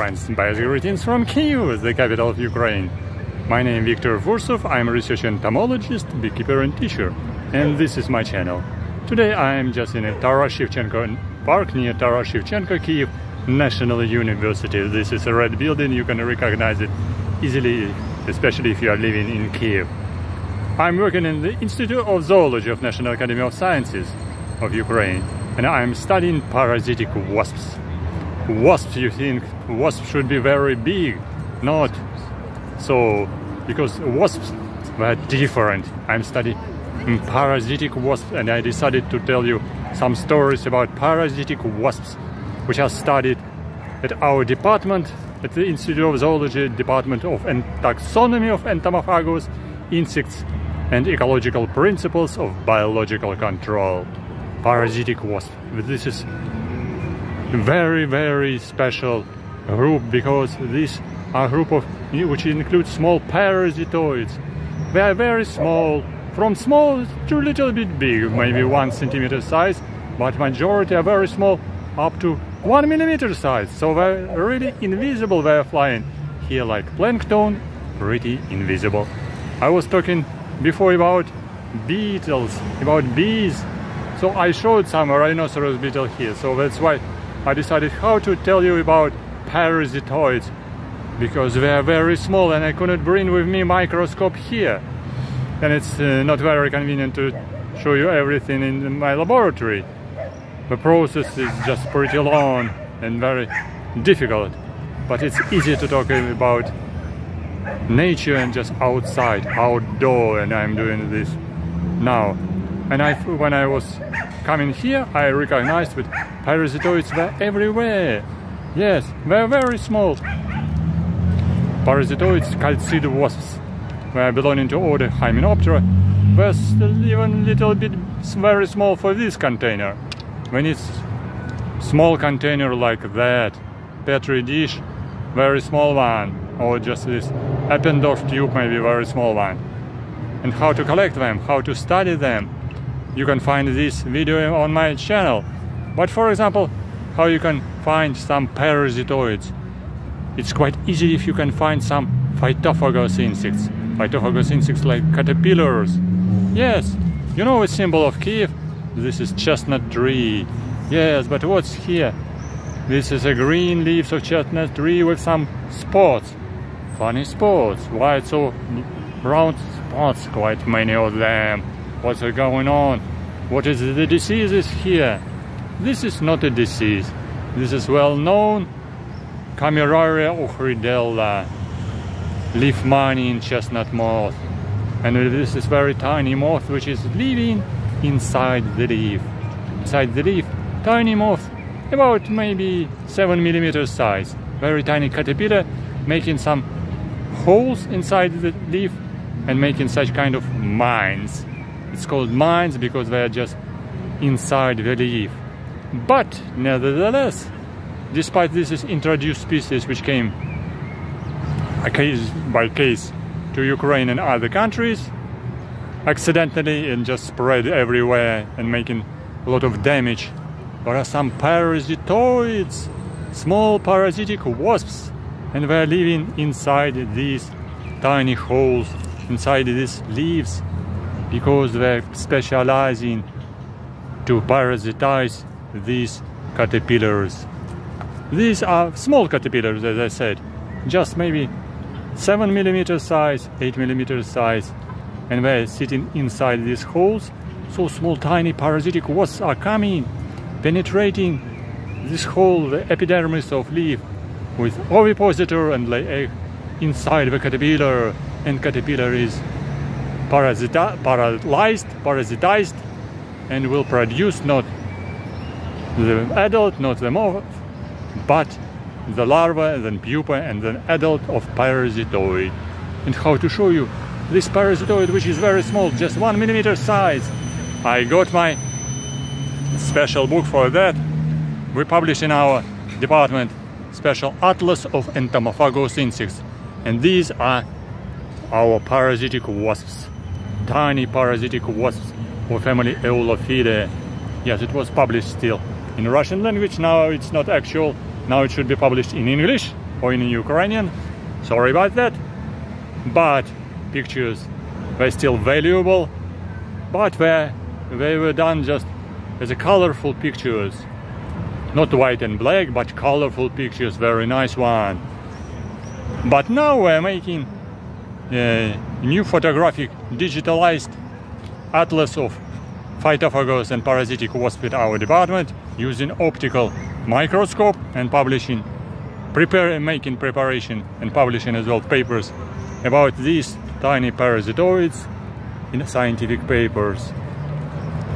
friends, best greetings from Kyiv, the capital of Ukraine. My name is Viktor Fursov, I'm a research entomologist, beekeeper and teacher, and this is my channel. Today I am just in a Taras Shevchenko park near Taras Shevchenko, Kyiv National University. This is a red building, you can recognize it easily, especially if you are living in Kyiv. I'm working in the Institute of Zoology of National Academy of Sciences of Ukraine, and I'm studying parasitic wasps. Wasps, you think wasps should be very big, not so, because wasps were different. I'm studying parasitic wasps, and I decided to tell you some stories about parasitic wasps, which are studied at our department, at the Institute of Zoology, Department of Taxonomy of Entomophagous, Insects and Ecological Principles of Biological Control. Parasitic wasp. This is very special group, because this are a group of which includes small parasitoids. They are very small, from small to a little bit big, maybe 1 centimeter size, but majority are very small, up to 1 millimeter size. So they're really invisible. They're flying here like plankton, pretty invisible. I was talking before about beetles, about bees. So I showed some rhinoceros beetle here. So that's why I decided how to tell you about parasitoids, because they are very small and I couldn't bring with me microscope here, and it's not very convenient to show you everything in my laboratory. The process is just pretty long and very difficult, but it's easy to talk about nature and just outside, outdoor, and I'm doing this now. And when I was coming here, I recognized that parasitoids were everywhere. Yes, they're very small. Parasitoids, calcid wasps, were belonging to order Hymenoptera, were still even a little bit very small for this container. When it's small container like that, petri dish, very small one, or just this Eppendorf tube, maybe very small one. And how to collect them, how to study them, you can find this video on my channel. But for example, how you can find some parasitoids. It's quite easy if you can find some phytophagous insects. Phytophagous insects like caterpillars. Yes, you know the symbol of Kyiv? This is chestnut tree. Yes, but what's here? This is a green leaves of chestnut tree with some spots. Funny spots. Why so brown spots? Quite many of them. What's going on? What is the diseases here? This is not a disease. This is well known. Cameraria ochridella, leaf money in chestnut moth. And this is very tiny moth which is living inside the leaf. Inside the leaf, tiny moth, about maybe 7 millimeter size. Very tiny caterpillar making some holes inside the leaf and making such kind of mines. It's called mines because they are just inside the leaf. But nevertheless, despite this is introduced species which came case by case to Ukraine and other countries, accidentally, and just spread everywhere and making a lot of damage, there are some parasitoids, small parasitic wasps, and they are living inside these tiny holes, inside these leaves, because they're specializing to parasitize these caterpillars. These are small caterpillars, as I said, just maybe 7 millimeter size, 8 millimeter size, and they're sitting inside these holes. So small tiny parasitic wasps are coming, penetrating this hole, the epidermis of leaf, with ovipositor and lay egg inside the caterpillar, and caterpillar is parasitized and will produce not the adult, not the moth, but the larva, then pupa, and then adult of parasitoid. And how to show you this parasitoid, which is very small, just 1 millimeter size. I got my special book for that. We published in our department special atlas of entomophagous insects, and these are our parasitic wasps, tiny parasitic wasps of family Eulophidae. Yes, it was published still in Russian language. Now it's not actual. Now it should be published in English, or in Ukrainian. Sorry about that. But pictures were still valuable, but they were done just as a colorful pictures. Not white and black, but colorful pictures, very nice one. But now we're making a new photographic digitalized atlas of Entomophagous and Parasitic Wasps at our department using optical microscope and making preparation and publishing as well papers about these tiny parasitoids in scientific papers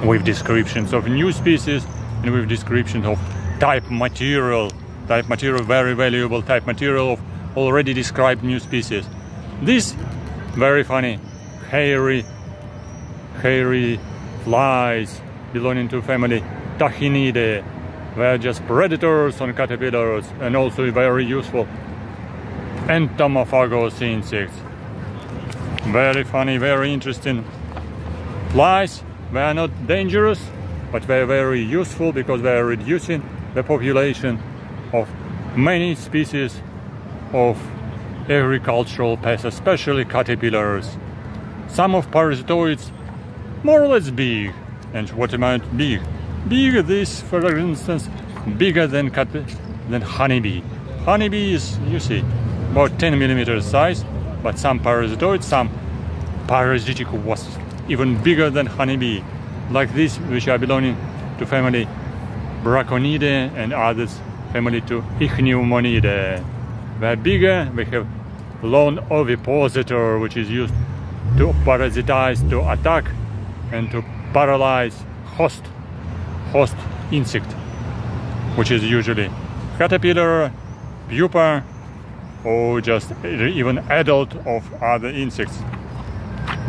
with descriptions of new species and with descriptions of type material, very valuable type material of already described new species. This very funny hairy flies belonging to family Tachinidae. They are just predators on caterpillars and also very useful Entomophagous insects. Very funny, very interesting flies. They are not dangerous, but they are very useful because they are reducing the population of many species of agricultural pests, especially caterpillars. Some of parasitoids more or less big. And what about big? Big, this for instance, bigger than honeybee. Honeybee is, you see, about 10 millimeters size, but some parasitoids, some parasitic wasps, even bigger than honeybee, like this, which are belonging to family Braconidae and others family to Ichneumonidae. They are bigger, they have long ovipositor, which is used to parasitize, to attack and to paralyze host insect, which is usually caterpillar, pupa, or just even adult of other insects.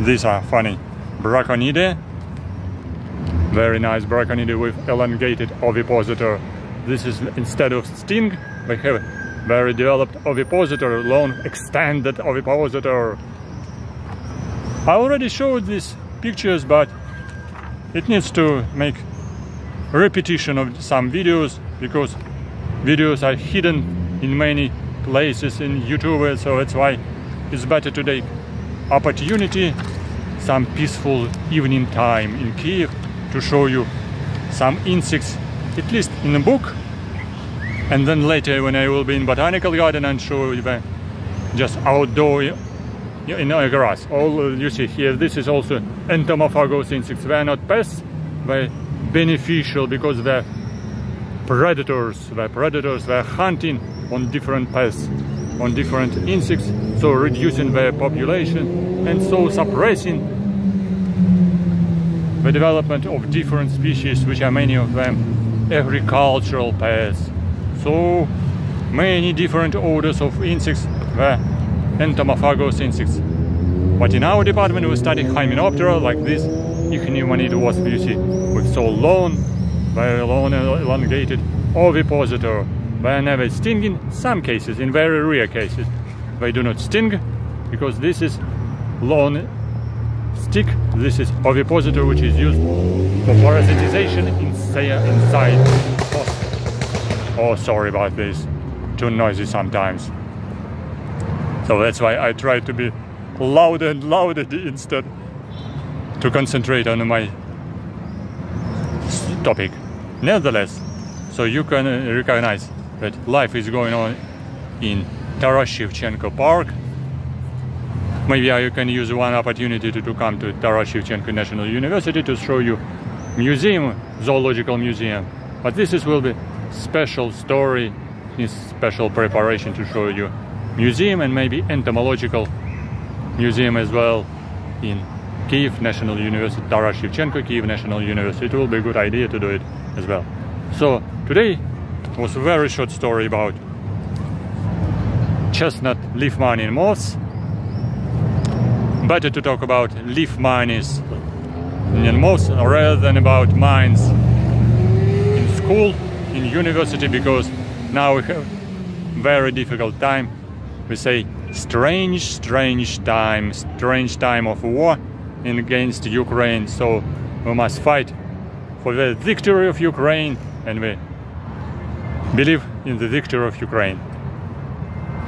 These are funny Braconidae, very nice Braconidae with elongated ovipositor. This is, instead of sting, they have very developed ovipositor, long extended ovipositor. I already showed these pictures, but it needs to make repetition of some videos, because videos are hidden in many places in YouTube, so that's why it's better to take opportunity, some peaceful evening time in Kiev, to show you some insects, at least in a book, and then later when I will be in botanical garden and show you just outdoor in a grass. All you see here, this is also Entomophagous insects. They are not pests, they are beneficial because they're predators. They're hunting on different pests, on different insects, so reducing their population and so suppressing the development of different species, which are many of them agricultural pests. So many different orders of insects were Entomophagous insects. But in our department we study Hymenoptera, like this Ichneumonidae wasp, you see, with so long, very long elongated ovipositor. They are never stinging. Some cases, in very rare cases, they do not sting, because this is long stick. This is ovipositor, which is used for parasitization inside host. Oh, sorry about this, too noisy sometimes. So that's why I try to be louder and louder instead, to concentrate on my topic. Nevertheless, so you can recognize that life is going on in Taras Shevchenko Park. Maybe I can use one opportunity to come to Taras Shevchenko National University to show you museum, zoological museum. But this will be special story, is special preparation to show you museum, and maybe entomological museum as well in Kiev National University, Taras Shevchenko Kiev National University. It will be a good idea to do it as well. So today was a very short story about chestnut leaf mining moths. Better to talk about leaf miners and moths rather than about mines in school, in university, because now we have very difficult time. We say strange time of war against Ukraine. So we must fight for the victory of Ukraine, and we believe in the victory of Ukraine.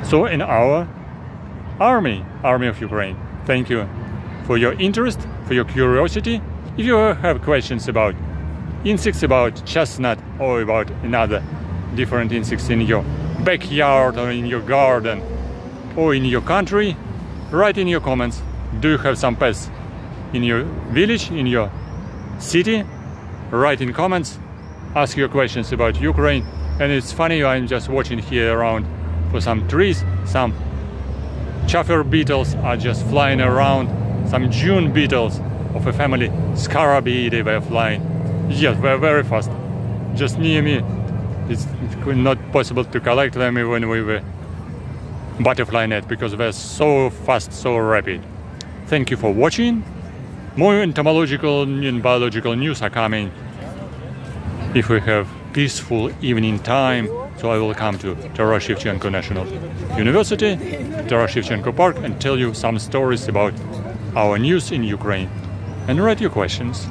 So in our army of Ukraine. Thank you for your interest, for your curiosity. If you have questions about insects, about chestnut, or about another different insects in your backyard or in your garden or in your country, write in your comments. Do you have some pests in your village, in your city? Write in comments, ask your questions about Ukraine. And it's funny, I'm just watching here around for some trees, some chafer beetles are just flying around, some June beetles of a family Scarabiidae were flying. Yes, they're very fast, just near me. It's not possible to collect them even with a butterfly net because they're so fast, so rapid. Thank you for watching. More entomological and biological news are coming if we have peaceful evening time. So I will come to Taras Shevchenko National University, Taras Shevchenko Park, and tell you some stories about our news in Ukraine. And write your questions.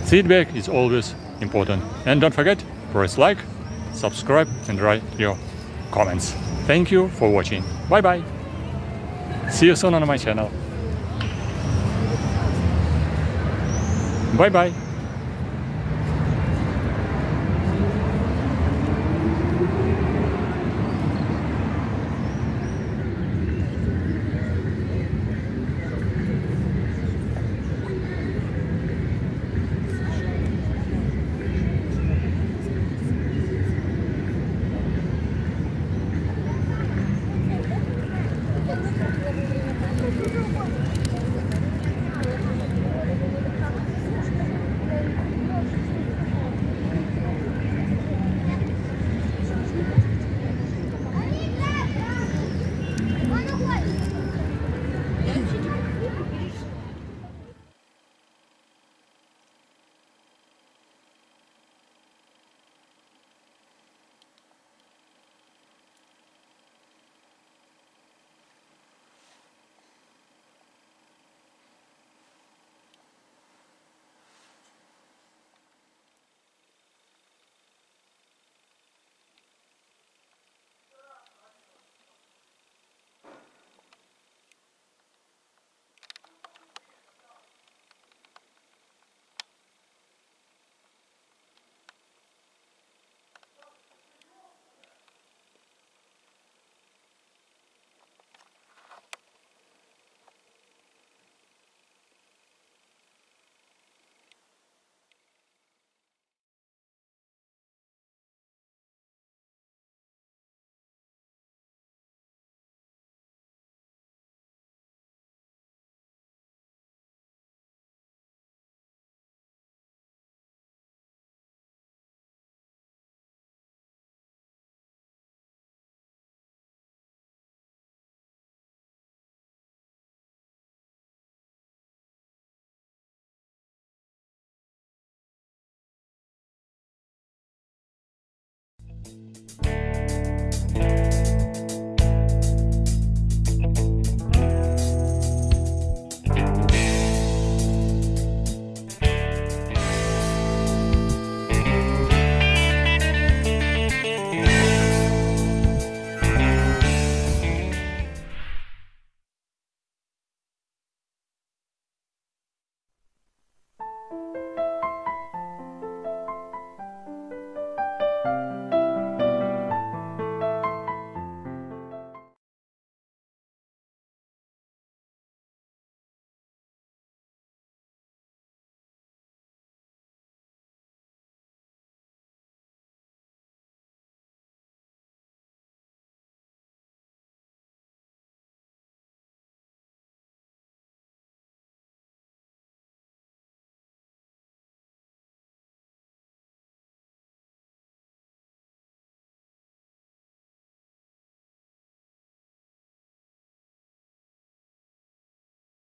Feedback is always important. And don't forget, press like, subscribe, and write your comments. Thank you for watching. Bye bye. See you soon on my channel. Bye bye.